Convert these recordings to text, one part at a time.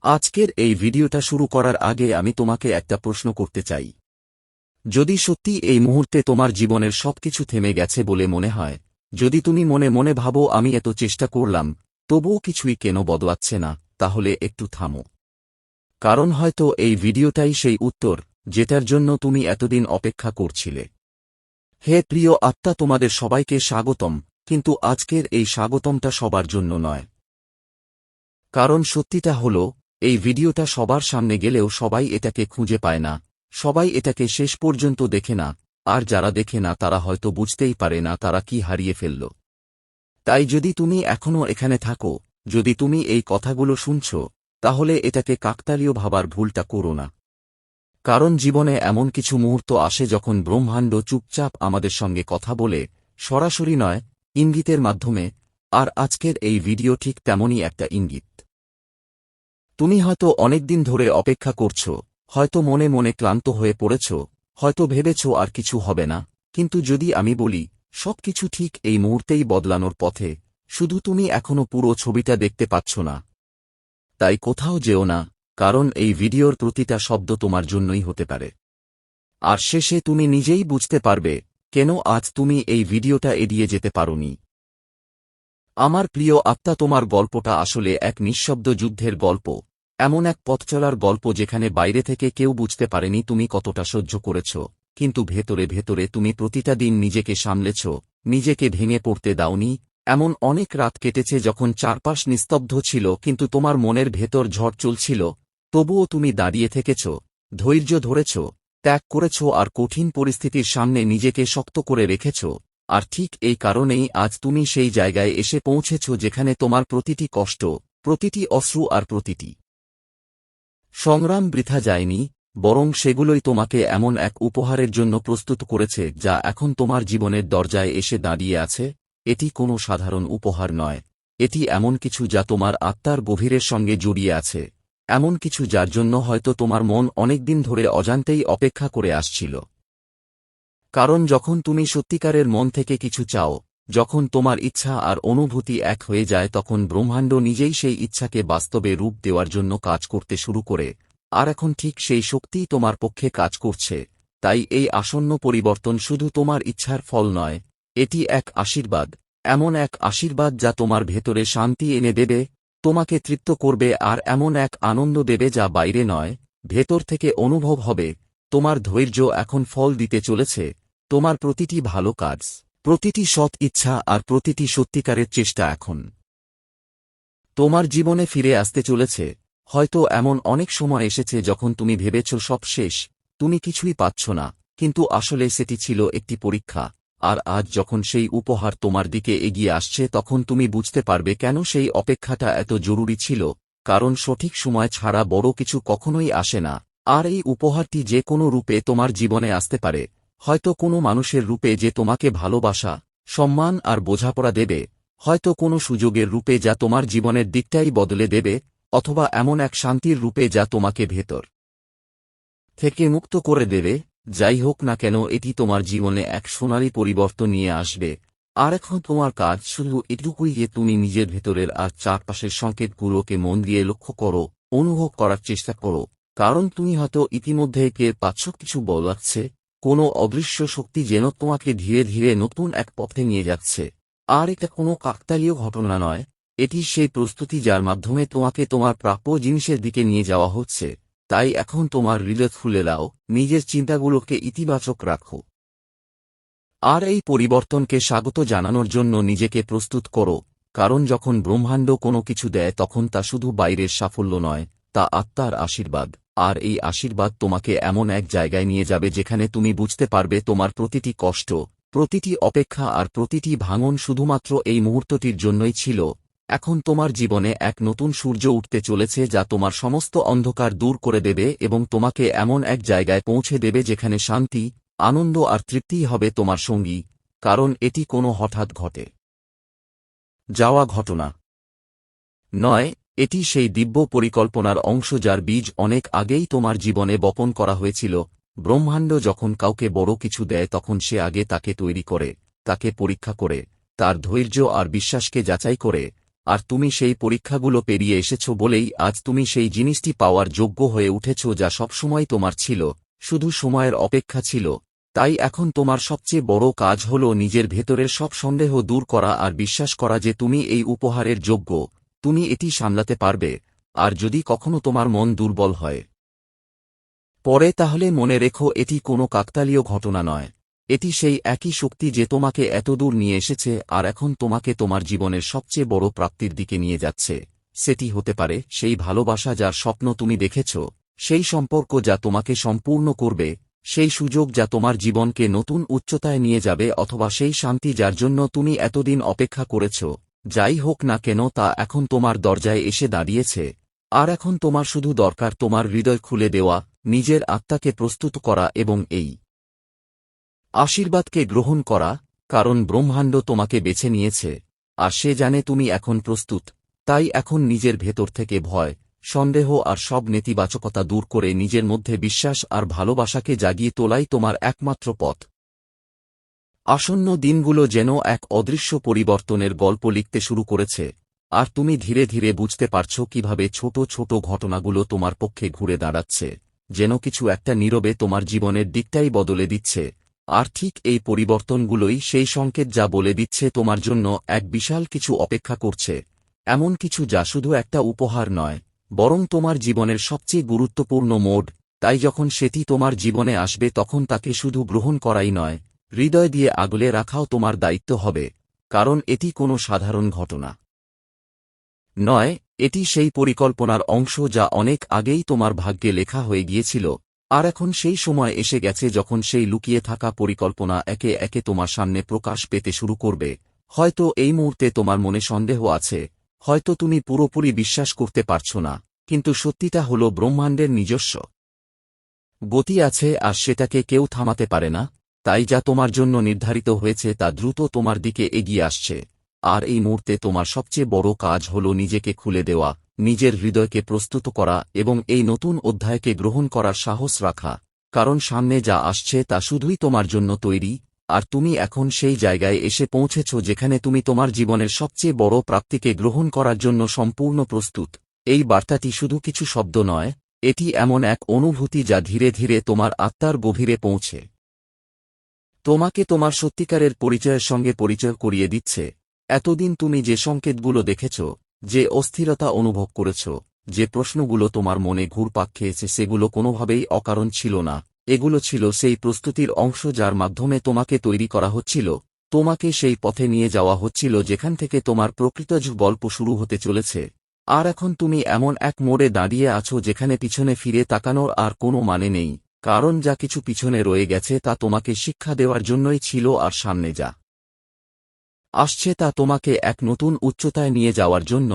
আজকের এই ভিডিওটা শুরু করার আগে আমি তোমাকে একটা প্রশ্ন করতে চাই। যদি সত্যি এই মুহূর্তে তোমার জীবনের সবকিছু থেমে গেছে বলে মনে হয়, যদি তুমি মনে মনে ভাবো আমি এত চেষ্টা করলাম তবুও কিছুই কেন বদলাচ্ছে না, তাহলে একটু থামো। কারণ হয়তো এই ভিডিওটাই সেই উত্তর যেটার জন্য তুমি এতদিন অপেক্ষা করছিলে। হে প্রিয় আত্মা, তোমাদের সবাইকে স্বাগতম, কিন্তু আজকের এই স্বাগতমটা সবার জন্য নয়। কারণ সত্যিটা হলো, এই ভিডিওটা সবার সামনে গেলেও সবাই এটাকে খুঁজে পায় না, সবাই এটাকে শেষ পর্যন্ত দেখে না, আর যারা দেখে না তারা হয়তো বুঝতেই পারে না তারা কি হারিয়ে ফেলল। তাই যদি তুমি এখনও এখানে থাকো, যদি তুমি এই কথাগুলো শুনছ, তাহলে এটাকে কাকতালীয় ভাবার ভুলটা করো না। কারণ জীবনে এমন কিছু মুহূর্ত আসে যখন ব্রহ্মাণ্ড চুপচাপ আমাদের সঙ্গে কথা বলে, সরাসরি নয়, ইঙ্গিতের মাধ্যমে। আর আজকের এই ভিডিও ঠিক তেমনই একটা ইঙ্গিত। তুমি হয়তো অনেকদিন ধরে অপেক্ষা করছ, হয়তো মনে মনে ক্লান্ত হয়ে পড়েছ, হয়তো ভেবেছ আর কিছু হবে না, কিন্তু যদি আমি বলি সবকিছু ঠিক এই মুহূর্তেই বদলানোর পথে, শুধু তুমি এখনো পুরো ছবিটা দেখতে পাচ্ছ না। তাই কোথাও যেও না, কারণ এই ভিডিওর প্রতিটা শব্দ তোমার জন্যই হতে পারে। আর শেষে তুমি নিজেই বুঝতে পারবে কেন আজ তুমি এই ভিডিওটা এড়িয়ে যেতে পারোনি। আমার প্রিয় আত্মা, তোমার গল্পটা আসলে এক নিঃশব্দ যুদ্ধের গল্প, এমন এক পথ চলার গল্প যেখানে বাইরে থেকে কেউ বুঝতে পারেনি তুমি কতটা সহ্য করেছ, কিন্তু ভেতরে ভেতরে তুমি প্রতিটা দিন নিজেকে সামলেছ, নিজেকে ভেঙে পড়তে দাওনি। এমন অনেক রাত কেটেছে যখন চারপাশ নিস্তব্ধ ছিল কিন্তু তোমার মনের ভেতর ঝড় চলছিল, তবুও তুমি দাঁড়িয়ে থেকেছ, ধৈর্য ধরেছ, ত্যাগ করেছ আর কঠিন পরিস্থিতির সামনে নিজেকে শক্ত করে রেখেছ। আর ঠিক এই কারণেই আজ তুমি সেই জায়গায় এসে পৌঁছেছ যেখানে তোমার প্রতিটি কষ্ট, প্রতিটি অশ্রু আর প্রতিটি সংগ্রাম বৃথা যায়নি, বরং সেগুলোই তোমাকে এমন এক উপহারের জন্য প্রস্তুত করেছে যা এখন তোমার জীবনের দরজায় এসে দাঁড়িয়ে আছে। এটি কোনো সাধারণ উপহার নয়, এটি এমন কিছু যা তোমার আত্মার গভীরের সঙ্গে জড়িয়ে আছে, এমন কিছু যার জন্য হয়তো তোমার মন অনেকদিন ধরে অজান্তেই অপেক্ষা করে আসছিল। কারণ যখন তুমি সত্যিকারের মন থেকে কিছু চাও, যখন তোমার ইচ্ছা আর অনুভূতি এক হয়ে যায়, তখন ব্রহ্মাণ্ড নিজেই সেই ইচ্ছাকে বাস্তবে রূপ দেওয়ার জন্য কাজ করতে শুরু করে। আর এখন ঠিক সেই শক্তিই তোমার পক্ষে কাজ করছে। তাই এই আসন্ন পরিবর্তন শুধু তোমার ইচ্ছার ফল নয়, এটি এক আশীর্বাদ, এমন এক আশীর্বাদ যা তোমার ভেতরে শান্তি এনে দেবে, তোমাকে তৃপ্ত করবে আর এমন এক আনন্দ দেবে যা বাইরে নয়, ভেতর থেকে অনুভব হবে। তোমার ধৈর্য এখন ফল দিতে চলেছে, তোমার প্রতিটি ভালো কাজ, প্রতিটি সৎ ইচ্ছা আর প্রতিটি সত্যিকারের চেষ্টা এখন তোমার জীবনে ফিরে আসতে চলেছে। হয়তো এমন অনেক সময় এসেছে যখন তুমি ভেবেছ সব শেষ, তুমি কিছুই পাচ্ছ না, কিন্তু আসলে সেটি ছিল একটি পরীক্ষা। আর আজ যখন সেই উপহার তোমার দিকে এগিয়ে আসছে, তখন তুমি বুঝতে পারবে কেন সেই অপেক্ষাটা এত জরুরি ছিল। কারণ সঠিক সময় ছাড়া বড় কিছু কখনোই আসে না। আর এই উপহারটি যে কোনো রূপে তোমার জীবনে আসতে পারে, হয়তো কোনো মানুষের রূপে যে তোমাকে ভালোবাসা, সম্মান আর বোঝাপড়া দেবে, হয়তো কোনো সুযোগের রূপে যা তোমার জীবনের দিকটাই বদলে দেবে, অথবা এমন এক শান্তির রূপে যা তোমাকে ভেতর থেকে মুক্ত করে দেবে। যাই হোক না কেন, এটি তোমার জীবনে এক সোনালী পরিবর্তন নিয়ে আসবে। আর এখন তোমার কাজ শুধু এটুকুই যে তুমি নিজের ভেতরের আর চারপাশের সংকেতগুলোকে মন দিয়ে লক্ষ্য করো, অনুভব করার চেষ্টা করো। কারণ তুমি হয়তো ইতিমধ্যে টের পাচ্ছ কিছু বদলাচ্ছে, কোনো অদৃশ্য শক্তি যেন তোমাকে ধীরে ধীরে নতুন এক পথে নিয়ে যাচ্ছে। আর এটা কোনো কাকতালীয় ঘটনা নয়, এটি সেই প্রস্তুতি যার মাধ্যমে তোমাকে তোমার প্রাপ্য জিনিসের দিকে নিয়ে যাওয়া হচ্ছে। তাই এখন তোমার হৃদয় খুলে দাও, নিজের চিন্তাগুলোকে ইতিবাচক রাখো, আর এই পরিবর্তনকে স্বাগত জানানোর জন্য নিজেকে প্রস্তুত করো। কারণ যখন ব্রহ্মাণ্ড কোনো কিছু দেয় তখন তা শুধু বাইরের সাফল্য নয়, তা আত্মার আশীর্বাদ। আর এই আশীর্বাদ তোমাকে এমন এক জায়গায় নিয়ে যাবে যেখানে তুমি বুঝতে পারবে তোমার প্রতিটি কষ্ট, প্রতিটি অপেক্ষা আর প্রতিটি ভাঙন শুধুমাত্র এই মুহূর্তটির জন্যই ছিল। এখন তোমার জীবনে এক নতুন সূর্য উঠতে চলেছে যা তোমার সমস্ত অন্ধকার দূর করে দেবে এবং তোমাকে এমন এক জায়গায় পৌঁছে দেবে যেখানে শান্তি, আনন্দ আর তৃপ্তিই হবে তোমার সঙ্গী। কারণ এটি কোনো হঠাৎ ঘটে যাওয়া ঘটনা নয়, এটি সেই দিব্য পরিকল্পনার অংশ যার বীজ অনেক আগেই তোমার জীবনে বপন করা হয়েছিল। ব্রহ্মাণ্ড যখন কাউকে বড় কিছু দেয় তখন সে আগে তাকে তৈরি করে, তাকে পরীক্ষা করে, তার ধৈর্য আর বিশ্বাসকে যাচাই করে। আর তুমি সেই পরীক্ষাগুলো পেরিয়ে এসেছ বলেই আজ তুমি সেই জিনিসটি পাওয়ার যোগ্য হয়ে উঠেছ যা সবসময় তোমার ছিল, শুধু সময়ের অপেক্ষা ছিল। তাই এখন তোমার সবচেয়ে বড় কাজ হল নিজের ভেতরের সব সন্দেহ দূর করা আর বিশ্বাস করা যে তুমি এই উপহারের যোগ্য, তুমি এটি সামলাতে পারবে। আর যদি কখনো তোমার মন দুর্বল হয় পরে, তাহলে মনে রেখো এটি কোনো কাকতালীয় ঘটনা নয়। এটি সেই একই শক্তি যে তোমাকে এতদূর নিয়ে এসেছে আর এখন তোমাকে তোমার জীবনের সবচেয়ে বড় প্রাপ্তির দিকে নিয়ে যাচ্ছে। সেটি হতে পারে সেই ভালোবাসা যার স্বপ্ন তুমি দেখেছ, সেই সম্পর্ক যা তোমাকে সম্পূর্ণ করবে, সেই সুযোগ যা তোমার জীবনকে নতুন উচ্চতায় নিয়ে যাবে, অথবা সেই শান্তি যার জন্য তুমি এতদিন অপেক্ষা করেছ। যাই হোক না কেন, তা এখন তোমার দরজায় এসে দাঁড়িয়েছে। আর এখন তোমার শুধু দরকার তোমার হৃদয় খুলে দেওয়া, নিজের আত্মাকে প্রস্তুত করা এবং এই আশীর্বাদকে গ্রহণ করা, কারণ ব্রহ্মাণ্ড তোমাকে বেছে নিয়েছে আর সে জানে তুমি এখন প্রস্তুত। তাই এখন নিজের ভেতর থেকে ভয়, সন্দেহ আর সব নেতিবাচকতা দূর করে নিজের মধ্যে বিশ্বাস আর ভালোবাসাকে জাগিয়ে তোলাই তোমার একমাত্র পথ। আসন্ন দিনগুলো যেন এক অদৃশ্য পরিবর্তনের গল্প লিখতে শুরু করেছে, আর তুমি ধীরে ধীরে বুঝতে পারছ কিভাবে ছোট ছোট ঘটনাগুলো তোমার পক্ষে ঘুরে দাঁড়াচ্ছে, যেন কিছু একটা নীরবে তোমার জীবনের দিকটাই বদলে দিচ্ছে। আর ঠিক এই পরিবর্তনগুলোই সেই সংকেত যা বলে দিচ্ছে তোমার জন্য এক বিশাল কিছু অপেক্ষা করছে, এমন কিছু যা শুধু একটা উপহার নয়, বরং তোমার জীবনের সবচেয়ে গুরুত্বপূর্ণ মোড়। তাই যখন সেটি তোমার জীবনে আসবে তখন তাকে শুধু গ্রহণ করাই নয়, হৃদয় দিয়ে আগলে রাখাও তোমার দায়িত্ব হবে। কারণ এটি কোনো সাধারণ ঘটনা নয়, এটি সেই পরিকল্পনার অংশ যা অনেক আগেই তোমার ভাগ্যে লেখা হয়ে গিয়েছিল। আর এখন সেই সময় এসে গেছে যখন সেই লুকিয়ে থাকা পরিকল্পনা একে একে তোমার সামনে প্রকাশ পেতে শুরু করবে। হয়তো এই মুহূর্তে তোমার মনে সন্দেহ আছে, হয়তো তুমি পুরোপুরি বিশ্বাস করতে পারছ না, কিন্তু সত্যিটা হল ব্রহ্মাণ্ডের নিজস্ব গতি আছে আর সেটাকে কেউ থামাতে পারে না। তাই যা তোমার জন্য নির্ধারিত হয়েছে তা দ্রুত তোমার দিকে এগিয়ে আসছে। আর এই মুহূর্তে তোমার সবচেয়ে বড় কাজ হল নিজেকে খুলে দেওয়া, নিজের হৃদয়কে প্রস্তুত করা এবং এই নতুন অধ্যায়কে গ্রহণ করার সাহস রাখা। কারণ সামনে যা আসছে তা শুধুই তোমার জন্য তৈরি, আর তুমি এখন সেই জায়গায় এসে পৌঁছেছ যেখানে তুমি তোমার জীবনের সবচেয়ে বড় প্রাপ্তিকে গ্রহণ করার জন্য সম্পূর্ণ প্রস্তুত। এই বার্তাটি শুধু কিছু শব্দ নয়, এটি এমন এক অনুভূতি যা ধীরে ধীরে তোমার আত্মার গভীরে পৌঁছে তোমাকে তোমার সত্যিকারের পরিচয়ের সঙ্গে পরিচয় করিয়ে দিচ্ছে। এতদিন তুমি যে সংকেতগুলো দেখেছ, যে অস্থিরতা অনুভব করেছ, যে প্রশ্নগুলো তোমার মনে ঘুরপাক খেয়েছে, সেগুলো কোনোভাবেই অকারণ ছিল না। এগুলো ছিল সেই প্রস্তুতির অংশ যার মাধ্যমে তোমাকে তৈরি করা হচ্ছিল, তোমাকে সেই পথে নিয়ে যাওয়া হচ্ছিল যেখান থেকে তোমার প্রকৃত গল্প শুরু হতে চলেছে। আর এখন তুমি এমন এক মোড়ে দাঁড়িয়ে আছো যেখানে পিছনে ফিরে তাকানোর আর কোনো মানে নেই, কারণ যা কিছু পিছনে রয়ে গেছে তা তোমাকে শিক্ষা দেওয়ার জন্যই ছিল, আর সামনে যা আসছে তা তোমাকে এক নতুন উচ্চতায় নিয়ে যাওয়ার জন্য।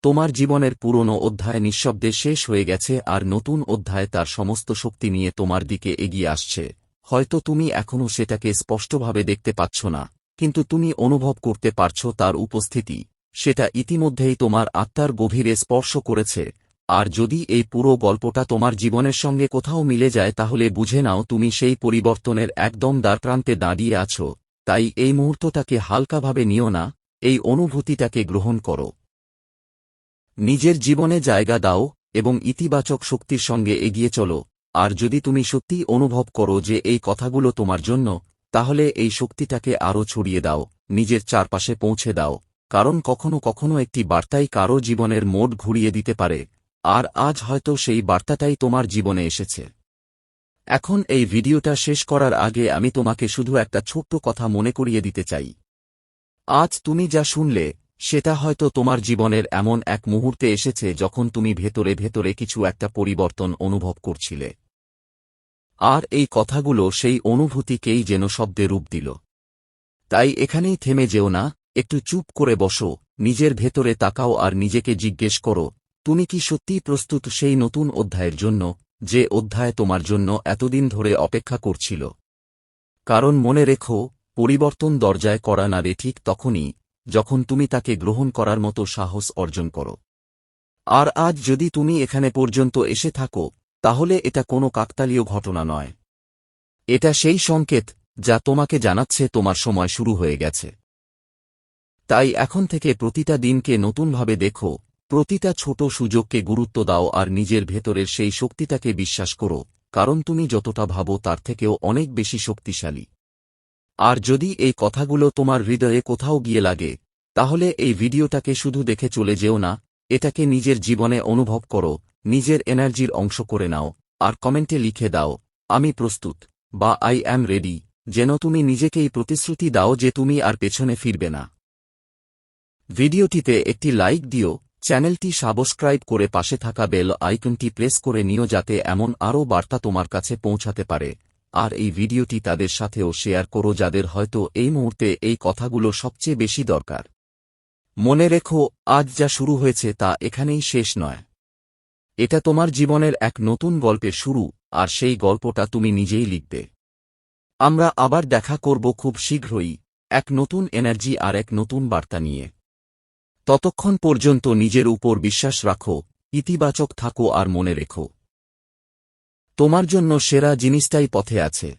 তোমার জীবনের পুরনো অধ্যায় নিঃশব্দে শেষ হয়ে গেছে আর নতুন অধ্যায় তার সমস্ত শক্তি নিয়ে তোমার দিকে এগিয়ে আসছে। হয়তো তুমি এখনও সেটাকে স্পষ্টভাবে দেখতে পাচ্ছ না, কিন্তু তুমি অনুভব করতে পারছ তার উপস্থিতি। সেটা ইতিমধ্যেই তোমার আত্মার গভীরে স্পর্শ করেছে। আর যদি এই পুরো গল্পটা তোমার জীবনের সঙ্গে কোথাও মিলে যায়, তাহলে বুঝে নাও তুমি সেই পরিবর্তনের একদম দ্বারপ্রান্তে দাঁড়িয়ে আছো। তাই এই মুহূর্তটাকে হালকাভাবে নিও না, এই অনুভূতিটাকে গ্রহণ করো, নিজের জীবনে জায়গা দাও এবং ইতিবাচক শক্তির সঙ্গে এগিয়ে চলো। আর যদি তুমি সত্যিই অনুভব করো যে এই কথাগুলো তোমার জন্য, তাহলে এই শক্তিটাকে আরও ছড়িয়ে দাও, নিজের চারপাশে পৌঁছে দাও। কারণ কখনো কখনো একটি বার্তাই কারো জীবনের মোড় ঘুরিয়ে দিতে পারে, আর আজ হয়তো সেই বার্তাটাই তোমার জীবনে এসেছে। এখন এই ভিডিওটা শেষ করার আগে আমি তোমাকে শুধু একটা ছোট্ট কথা মনে করিয়ে দিতে চাই। আজ তুমি যা শুনলে, সেটা হয়তো তোমার জীবনের এমন এক মুহূর্তে এসেছে যখন তুমি ভেতরে ভেতরে কিছু একটা পরিবর্তন অনুভব করছিলে। আর এই কথাগুলো সেই অনুভূতিকেই যেন শব্দে রূপ দিল। তাই এখানেই থেমে যেও না, একটু চুপ করে বসো, নিজের ভেতরে তাকাও আর নিজেকে জিজ্ঞেস করো, তুমি কি সত্যিই প্রস্তুত সেই নতুন অধ্যায়ের জন্য, যে অধ্যায় তোমার জন্য এতদিন ধরে অপেক্ষা করছিল? কারণ মনে রেখো, পরিবর্তন দরজায় করা নাড়ে ঠিক তখনই, যখন তুমি তাকে গ্রহণ করার মতো সাহস অর্জন করো। আর আজ যদি তুমি এখানে পর্যন্ত এসে থাকো, তাহলে এটা কোনো কাকতালীয় ঘটনা নয়। এটা সেই সংকেত যা তোমাকে জানাচ্ছে তোমার সময় শুরু হয়ে গেছে। তাই এখন থেকে প্রতিটা দিনকে নতুনভাবে দেখো, প্রতিটা ছোট সুযোগকে গুরুত্ব দাও আর নিজের ভেতরের সেই শক্তিটাকে বিশ্বাস করো, কারণ তুমি যতটা ভাবো তার থেকেও অনেক বেশি শক্তিশালী। আর যদি এই কথাগুলো তোমার হৃদয়ে কোথাও গিয়ে লাগে, তাহলে এই ভিডিওটাকে শুধু দেখে চলে যেও না, এটাকে নিজের জীবনে অনুভব করো, নিজের এনার্জির অংশ করে নাও, আর কমেন্টে লিখে দাও, আমি প্রস্তুত, বা আই অ্যাম রেডি, যেন তুমি নিজেকেই প্রতিশ্রুতি দাও যে তুমি আর পেছনে ফিরবে না। ভিডিওটিতে একটি লাইক দিও, চ্যানেলটি সাবস্ক্রাইব করে পাশে থাকা বেল আইকনটি প্রেস করে নিও যাতে এমন আরও বার্তা তোমার কাছে পৌঁছাতে পারে। আর এই ভিডিওটি তাদের সাথেও শেয়ার করো যাদের হয়তো এই মুহূর্তে এই কথাগুলো সবচেয়ে বেশি দরকার। মনে রেখো, আজ যা শুরু হয়েছে তা এখানেই শেষ নয়। এটা তোমার জীবনের এক নতুন গল্পের শুরু, আর সেই গল্পটা তুমি নিজেই লিখবে। আমরা আবার দেখা করব খুব শীঘ্রই, এক নতুন এনার্জি আর এক নতুন বার্তা নিয়ে। ততক্ষণ পর্যন্ত নিজের উপর বিশ্বাস রাখো, ইতিবাচক থাকো আর মনে রেখো, তোমার জন্য সেরা জিনিসটাই পথে আছে।